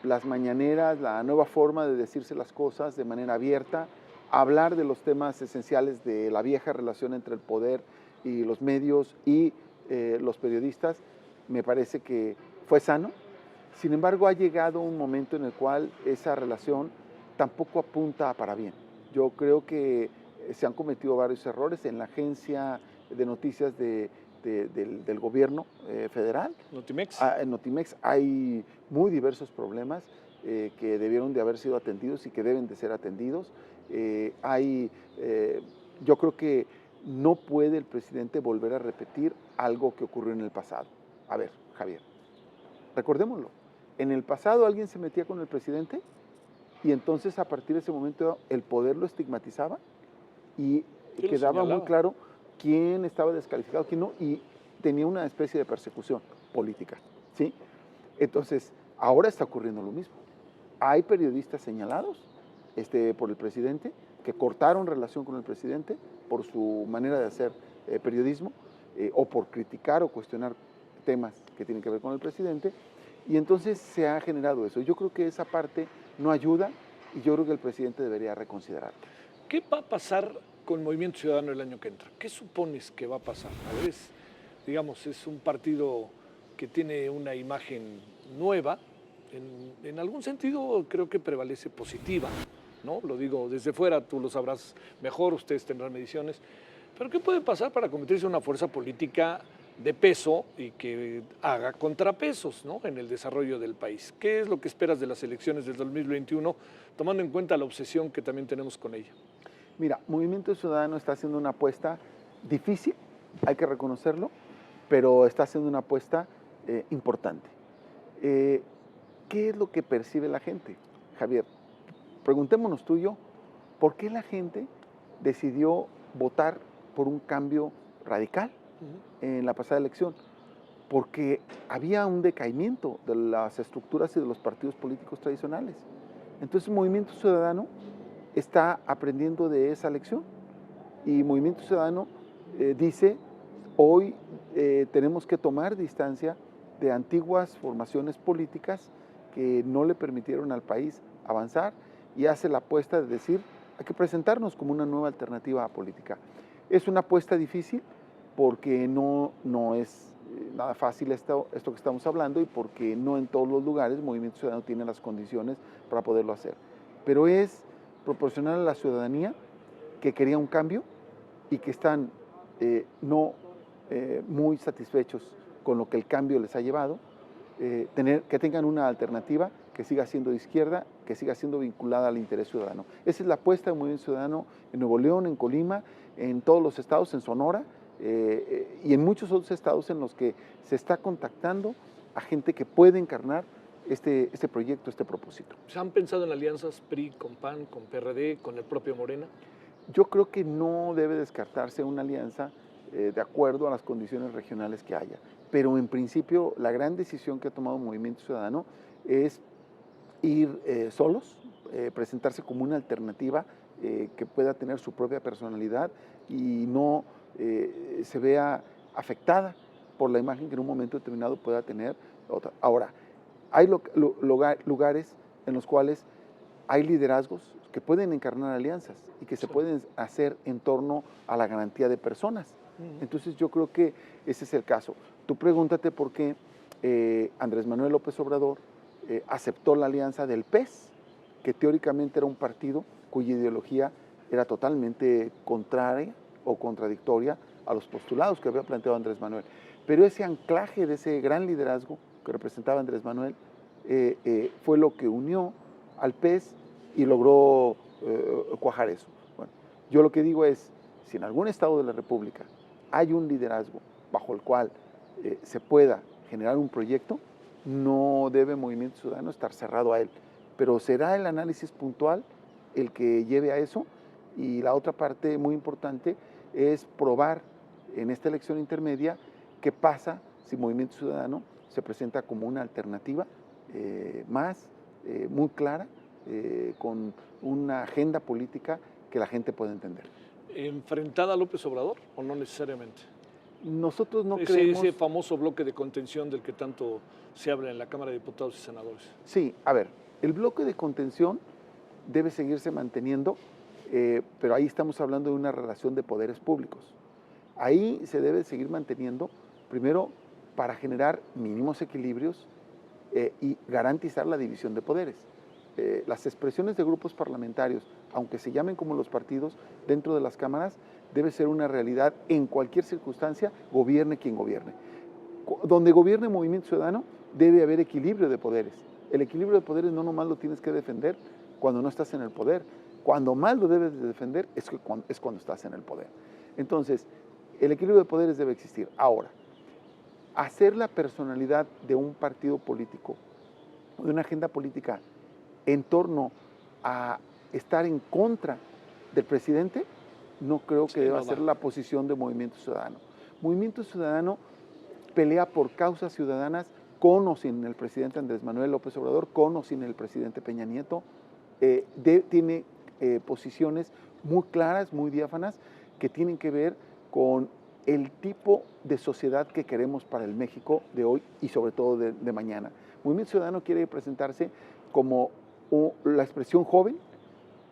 S2: las mañaneras, la nueva forma de decirse las cosas de manera abierta, hablar de los temas esenciales de la vieja relación entre el poder y los medios y los periodistas, me parece que fue sano. Sin embargo, ha llegado un momento en el cual esa relación tampoco apunta para bien. Yo creo que se han cometido varios errores en la agencia de noticias del gobierno federal.
S1: Notimex.
S2: En Notimex hay muy diversos problemas que debieron de haber sido atendidos y que deben de ser atendidos. Yo creo que no puede el presidente volver a repetir algo que ocurrió en el pasado. A ver, Javier, recordémoslo. En el pasado alguien se metía con el presidente y entonces a partir de ese momento el poder lo estigmatizaba y quedaba muy claro quién estaba descalificado, quién no, y tenía una especie de persecución política, ¿sí? Entonces, ahora está ocurriendo lo mismo. Hay periodistas señalados por el presidente que cortaron relación con el presidente por su manera de hacer periodismo o por criticar o cuestionar temas que tienen que ver con el presidente, y entonces se ha generado eso. Yo creo que esa parte no ayuda y yo creo que el presidente debería reconsiderarlo.
S1: ¿Qué va a pasar con Movimiento Ciudadano el año que entra? ¿Qué supones que va a pasar? A ver, digamos, es un partido que tiene una imagen nueva, en algún sentido creo que prevalece positiva, ¿no? Lo digo desde fuera, tú lo sabrás mejor, ustedes tendrán mediciones, pero ¿qué puede pasar para convertirse en una fuerza política de peso y que haga contrapesos, ¿no?, en el desarrollo del país? ¿Qué es lo que esperas de las elecciones del 2021, tomando en cuenta la obsesión que también tenemos con ella?
S2: Mira, Movimiento Ciudadano está haciendo una apuesta difícil, hay que reconocerlo, pero está haciendo una apuesta importante. ¿Qué es lo que percibe la gente, Javier? Preguntémonos tú y yo, ¿por qué la gente decidió votar por un cambio radical en la pasada elección? Porque había un decaimiento de las estructuras y de los partidos políticos tradicionales. Entonces, Movimiento Ciudadano está aprendiendo de esa lección y Movimiento Ciudadano dice, hoy tenemos que tomar distancia de antiguas formaciones políticas que no le permitieron al país avanzar, y hace la apuesta de decir, hay que presentarnos como una nueva alternativa política. Es una apuesta difícil porque no es nada fácil esto que estamos hablando, y porque no en todos los lugares Movimiento Ciudadano tiene las condiciones para poderlo hacer. Pero es proporcionar a la ciudadanía que quería un cambio y que están no muy satisfechos con lo que el cambio les ha llevado, que tengan una alternativa que siga siendo de izquierda, que siga siendo vinculada al interés ciudadano. Esa es la apuesta del Movimiento Ciudadano en Nuevo León, en Colima, en todos los estados, en Sonora y en muchos otros estados en los que se está contactando a gente que puede encarnar este proyecto, este propósito.
S1: ¿Se han pensado en alianzas PRI con PAN, con PRD, con el propio Morena?
S2: Yo creo que no debe descartarse una alianza de acuerdo a las condiciones regionales que haya, pero en principio la gran decisión que ha tomado Movimiento Ciudadano es ir solos, presentarse como una alternativa que pueda tener su propia personalidad y no se vea afectada por la imagen que en un momento determinado pueda tener otra. Ahora, hay lugares en los cuales hay liderazgos que pueden encarnar alianzas y que se pueden hacer en torno a la garantía de personas. Entonces yo creo que ese es el caso. Tú pregúntate por qué Andrés Manuel López Obrador aceptó la alianza del PES, que teóricamente era un partido cuya ideología era totalmente contraria o contradictoria a los postulados que había planteado Andrés Manuel. Pero ese anclaje de ese gran liderazgo que representaba Andrés Manuel fue lo que unió al PES y logró cuajar eso. Bueno, yo lo que digo es, si en algún estado de la República hay un liderazgo bajo el cual se pueda generar un proyecto, no debe Movimiento Ciudadano estar cerrado a él, pero será el análisis puntual el que lleve a eso, y la otra parte muy importante es probar en esta elección intermedia qué pasa si Movimiento Ciudadano se presenta como una alternativa muy clara, con una agenda política que la gente pueda entender.
S1: ¿Enfrentada a López Obrador o no necesariamente?
S2: Nosotros no creemos...
S1: Ese famoso bloque de contención del que tanto se habla en la Cámara de Diputados y Senadores.
S2: Sí, a ver, el bloque de contención debe seguirse manteniendo, pero ahí estamos hablando de una relación de poderes públicos. Ahí se debe seguir manteniendo, primero, para generar mínimos equilibrios y garantizar la división de poderes. Las expresiones de grupos parlamentarios, aunque se llamen como los partidos, dentro de las cámaras, debe ser una realidad en cualquier circunstancia, gobierne quien gobierne. Donde gobierne Movimiento Ciudadano, debe haber equilibrio de poderes. El equilibrio de poderes no nomás lo tienes que defender cuando no estás en el poder. Cuando más lo debes de defender es cuando estás en el poder. Entonces, el equilibrio de poderes debe existir. Ahora, hacer la personalidad de un partido político, de una agenda política, en torno a estar en contra del presidente, no creo que deba ser la posición de Movimiento Ciudadano. Movimiento Ciudadano pelea por causas ciudadanas con o sin el presidente Andrés Manuel López Obrador, con o sin el presidente Peña Nieto. Tiene posiciones muy claras, muy diáfanas, que tienen que ver con el tipo de sociedad que queremos para el México de hoy y sobre todo de mañana. Movimiento Ciudadano quiere presentarse como la expresión joven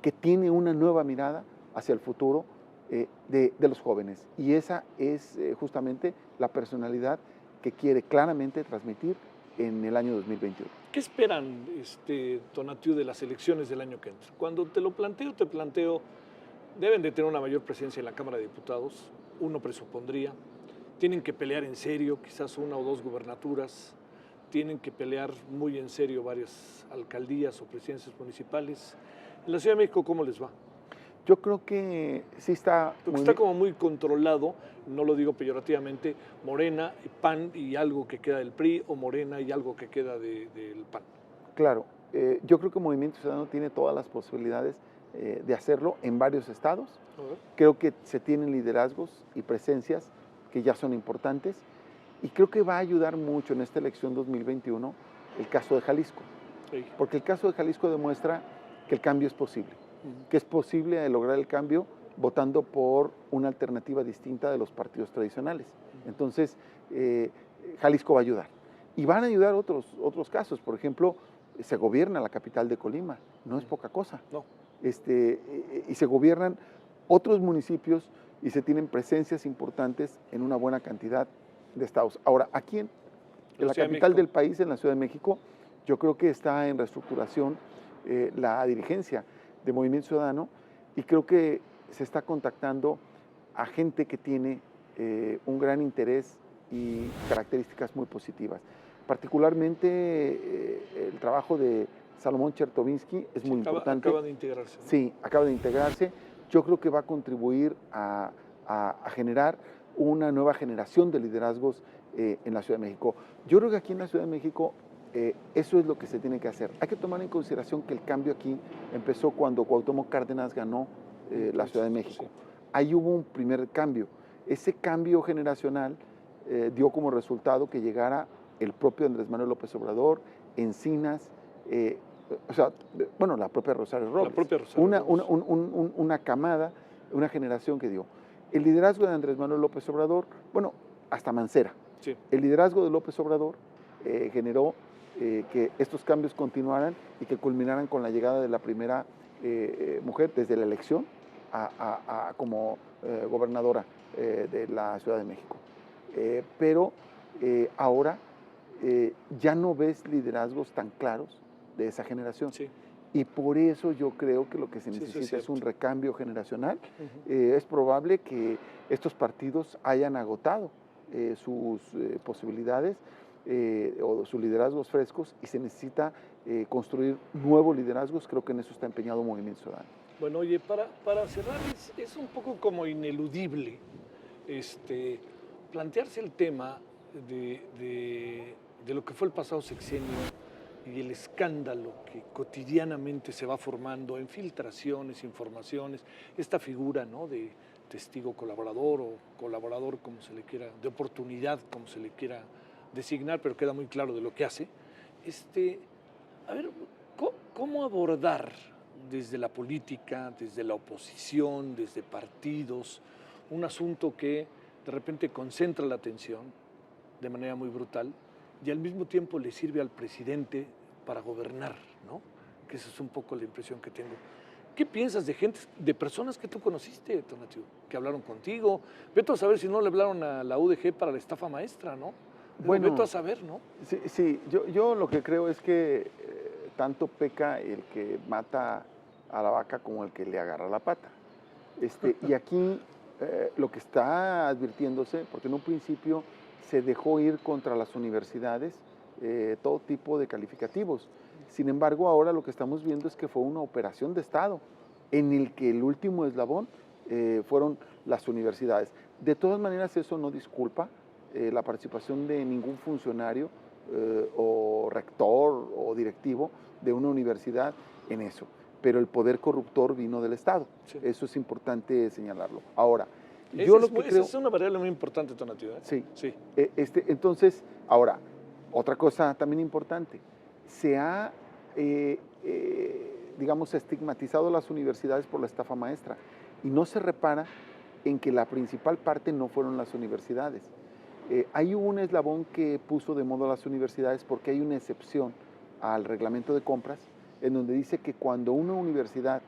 S2: que tiene una nueva mirada hacia el futuro de los jóvenes, y esa es justamente la personalidad que quiere claramente transmitir en el año 2021.
S1: ¿Qué esperan, Tonatiuh, de las elecciones del año que entra? Cuando te planteo, deben de tener una mayor presencia en la Cámara de Diputados, uno presupondría, tienen que pelear en serio, quizás una o dos gubernaturas, tienen que pelear muy en serio varias alcaldías o presidencias municipales. En la Ciudad de México, ¿cómo les va?
S2: Yo creo que sí está...
S1: Está como muy controlado, no lo digo peyorativamente, Morena, PAN y algo que queda del PRI, o Morena y algo que queda del PAN.
S2: Claro, yo creo que Movimiento Ciudadano tiene todas las posibilidades de hacerlo en varios estados. Creo que se tienen liderazgos y presencias que ya son importantes, y creo que va a ayudar mucho en esta elección 2021 el caso de Jalisco, sí, porque el caso de Jalisco demuestra que el cambio es posible, que es posible lograr el cambio votando por una alternativa distinta de los partidos tradicionales. Entonces, Jalisco va a ayudar. Y van a ayudar otros casos. Por ejemplo, se gobierna la capital de Colima, no es poca cosa.
S1: No.
S2: Y se gobiernan otros municipios y se tienen presencias importantes en una buena cantidad de estados. Ahora, aquí en la capital del país, en la Ciudad de México, yo creo que está en reestructuración la dirigencia de Movimiento Ciudadano, y creo que se está contactando a gente que tiene un gran interés y características muy positivas. Particularmente el trabajo de Salomón Chertovinsky es muy importante.
S1: Acaba de integrarse, ¿no?
S2: Sí, acaba de integrarse. Yo creo que va a contribuir a generar una nueva generación de liderazgos en la Ciudad de México. Yo creo que aquí en la Ciudad de México eso es lo que se tiene que hacer. Hay que tomar en consideración que el cambio aquí empezó cuando Cuauhtémoc Cárdenas ganó la Ciudad de México. Sí. Ahí hubo un primer cambio. Ese cambio generacional dio como resultado que llegara el propio Andrés Manuel López Obrador, Encinas, la propia Rosario Robles.
S1: La propia Rosario
S2: Robles. Una camada, una generación que dio. El liderazgo de Andrés Manuel López Obrador, hasta Mancera.
S1: Sí.
S2: El liderazgo de López Obrador generó que estos cambios continuaran y que culminaran con la llegada de la primera mujer desde la elección como gobernadora de la Ciudad de México. Pero ahora ya no ves liderazgos tan claros de esa generación.
S1: Sí.
S2: Y por eso yo creo que lo que se necesita es un recambio generacional. Es probable que estos partidos hayan agotado sus posibilidades o sus liderazgos frescos y se necesita construir nuevos liderazgos. Creo que en eso está empeñado Movimiento Ciudadano.
S1: Bueno, oye, para cerrar, es un poco como ineludible plantearse el tema de lo que fue el pasado sexenio y el escándalo que cotidianamente se va formando en filtraciones, informaciones, esta figura, ¿no?, de testigo colaborador o colaborador, como se le quiera, de oportunidad, como se le quiera designar, pero queda muy claro de lo que hace. A ver, ¿cómo abordar desde la política, desde la oposición, desde partidos, un asunto que de repente concentra la atención de manera muy brutal y al mismo tiempo le sirve al presidente para gobernar, ¿no? Que esa es un poco la impresión que tengo. ¿Qué piensas de personas que tú conociste, Tonatiuh, que hablaron contigo? Vete a saber si no le hablaron a la UDG para la estafa maestra, ¿no? Bueno, vete a saber, ¿no?
S2: Sí, yo lo que creo es que tanto peca el que mata a la vaca como el que le agarra la pata. Y aquí lo que está advirtiéndose, porque en un principio se dejó ir contra las universidades todo tipo de calificativos. Sin embargo, ahora lo que estamos viendo es que fue una operación de Estado en el que el último eslabón fueron las universidades. De todas maneras, eso no disculpa la participación de ningún funcionario o rector o directivo de una universidad en eso. Pero el poder corruptor vino del Estado. Sí. Eso es importante señalarlo. Ahora,
S1: esa es una variable muy importante, Tonatiuh, ¿eh?
S2: Sí. Entonces, ahora, otra cosa también importante, se ha, estigmatizado las universidades por la estafa maestra y no se repara en que la principal parte no fueron las universidades. Hay un eslabón que puso de moda las universidades porque hay una excepción al reglamento de compras en donde dice que cuando una universidad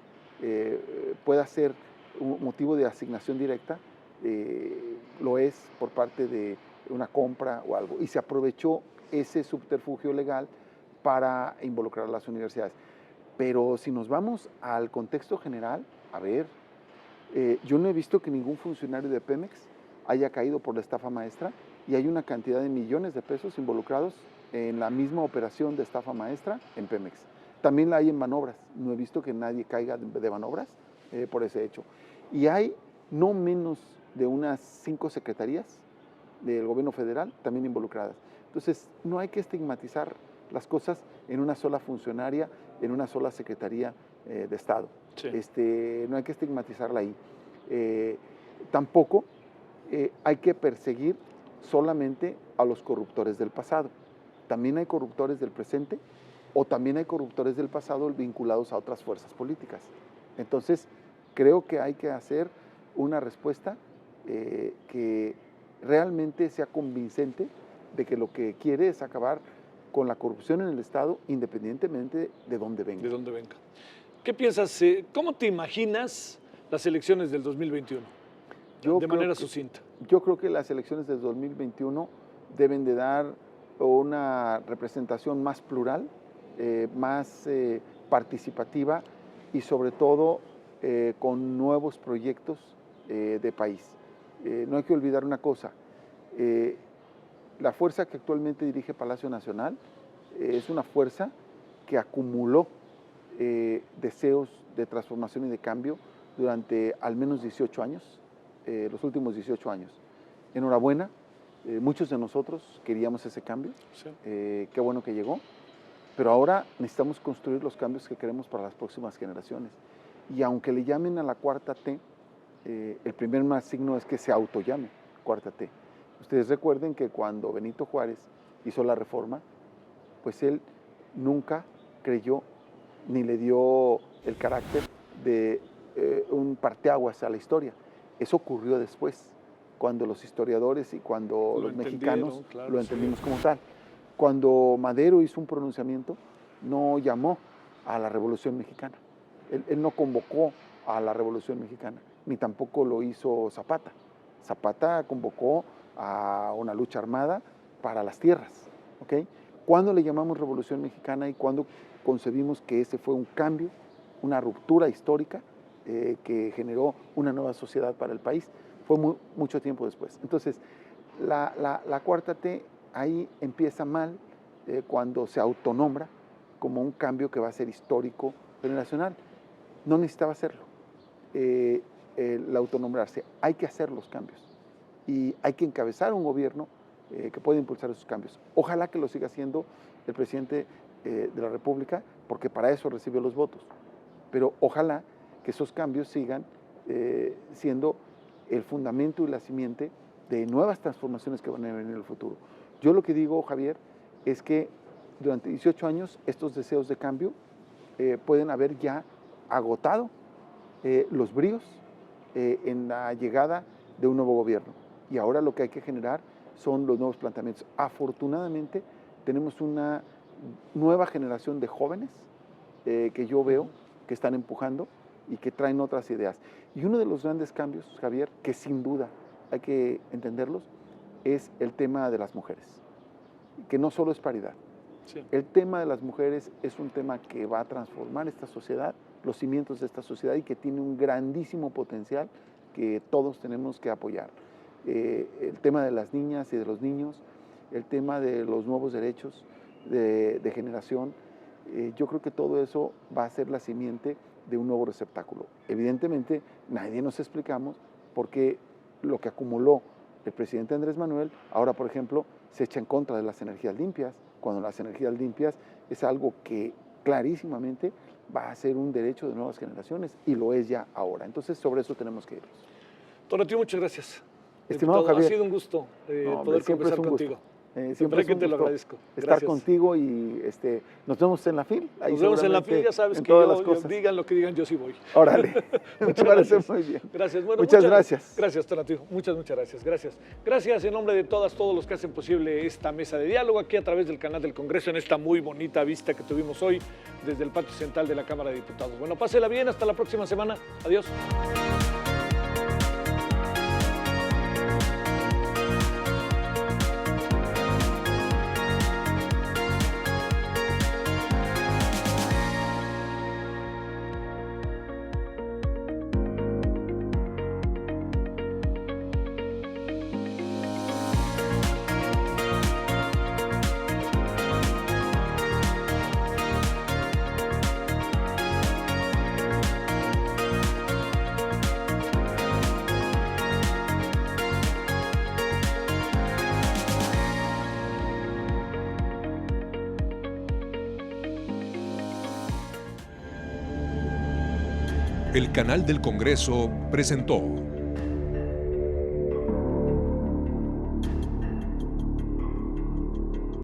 S2: pueda ser un motivo de asignación directa, lo es por parte de una compra o algo, y se aprovechó ese subterfugio legal para involucrar a las universidades. Pero si nos vamos al contexto general, yo no he visto que ningún funcionario de Pemex haya caído por la estafa maestra y hay una cantidad de millones de pesos involucrados en la misma operación de estafa maestra en Pemex. También la hay en Banobras, no he visto que nadie caiga de Banobras por ese hecho. Y hay no menos de unas 5 secretarías del gobierno federal también involucradas. Entonces, no hay que estigmatizar las cosas en una sola funcionaria, en una sola secretaría de Estado. Sí. No hay que estigmatizarla ahí. Tampoco hay que perseguir solamente a los corruptores del pasado. También hay corruptores del presente o también hay corruptores del pasado vinculados a otras fuerzas políticas. Entonces, creo que hay que hacer una respuesta que realmente sea convincente de que lo que quiere es acabar con la corrupción en el Estado independientemente de dónde venga.
S1: De dónde venga. ¿Qué piensas? ¿Cómo te imaginas las elecciones del 2021? De manera sucinta.
S2: Yo creo que las elecciones del 2021 deben de dar una representación más plural, más participativa y sobre todo con nuevos proyectos de país. no hay que olvidar una cosa, la fuerza que actualmente dirige Palacio Nacional es una fuerza que acumuló deseos de transformación y de cambio durante al menos 18 años, los últimos 18 años. Enhorabuena, muchos de nosotros queríamos ese cambio, sí. Qué bueno que llegó, pero ahora necesitamos construir los cambios que queremos para las próximas generaciones. Y aunque le llamen a la cuarta T, el primer más signo es que se autollame cuarta T. Ustedes recuerden que cuando Benito Juárez hizo la reforma, pues él nunca creyó ni le dio el carácter de un parteaguas a la historia. Eso ocurrió después, cuando los historiadores y cuando los mexicanos lo entendimos como tal. Cuando Madero hizo un pronunciamiento, no llamó a la Revolución Mexicana. Él no convocó a la Revolución Mexicana, ni tampoco lo hizo Zapata. Zapata convocó a una lucha armada para las tierras. ¿Okay? ¿Cuándo le llamamos Revolución Mexicana y cuándo concebimos que ese fue un cambio, una ruptura histórica que generó una nueva sociedad para el país? Fue mucho tiempo después. Entonces, la cuarta T ahí empieza mal cuando se autonombra como un cambio que va a ser histórico, generacional. No necesitaba hacerlo, el autonombrarse. Hay que hacer los cambios y hay que encabezar un gobierno que puede impulsar esos cambios. Ojalá que lo siga haciendo el presidente de la República, porque para eso recibe los votos. Pero ojalá que esos cambios sigan siendo el fundamento y la simiente de nuevas transformaciones que van a venir en el futuro. Yo lo que digo, Javier, es que durante 18 años estos deseos de cambio pueden haber ya agotado los bríos en la llegada de un nuevo gobierno. Y ahora lo que hay que generar son los nuevos planteamientos. Afortunadamente tenemos una nueva generación de jóvenes que yo veo que están empujando y que traen otras ideas. Y uno de los grandes cambios, Javier, que sin duda hay que entenderlos, es el tema de las mujeres, que no solo es paridad. Sí. El tema de las mujeres es un tema que va a transformar esta sociedad, los cimientos de esta sociedad, y que tiene un grandísimo potencial que todos tenemos que apoyar. El tema de las niñas y de los niños, el tema de los nuevos derechos de generación, yo creo que todo eso va a ser la simiente de un nuevo receptáculo. Evidentemente, nadie nos explicamos por qué lo que acumuló el presidente Andrés Manuel, ahora, por ejemplo, se echa en contra de las energías limpias, cuando las energías limpias es algo que clarísimamente va a ser un derecho de nuevas generaciones, y lo es ya ahora. Entonces, sobre eso tenemos que irnos.
S1: Tonatiu, muchas gracias.
S2: Estimado Javier,
S1: ha sido un gusto poder conversar contigo.
S2: Siempre
S1: que te lo agradezco.
S2: Estar contigo y nos vemos en la FIL.
S1: Nos vemos en la FIL, ya sabes que digan lo que digan, yo sí voy.
S2: Órale, me parece muy bien.
S1: Gracias. Bueno,
S2: muchas gracias.
S1: Gracias, Tonatiu. Muchas gracias. Gracias en nombre de todos los que hacen posible esta mesa de diálogo aquí a través del canal del Congreso, en esta muy bonita vista que tuvimos hoy desde el patio central de la Cámara de Diputados. Bueno, pásela bien, hasta la próxima semana. Adiós.
S3: El canal del Congreso presentó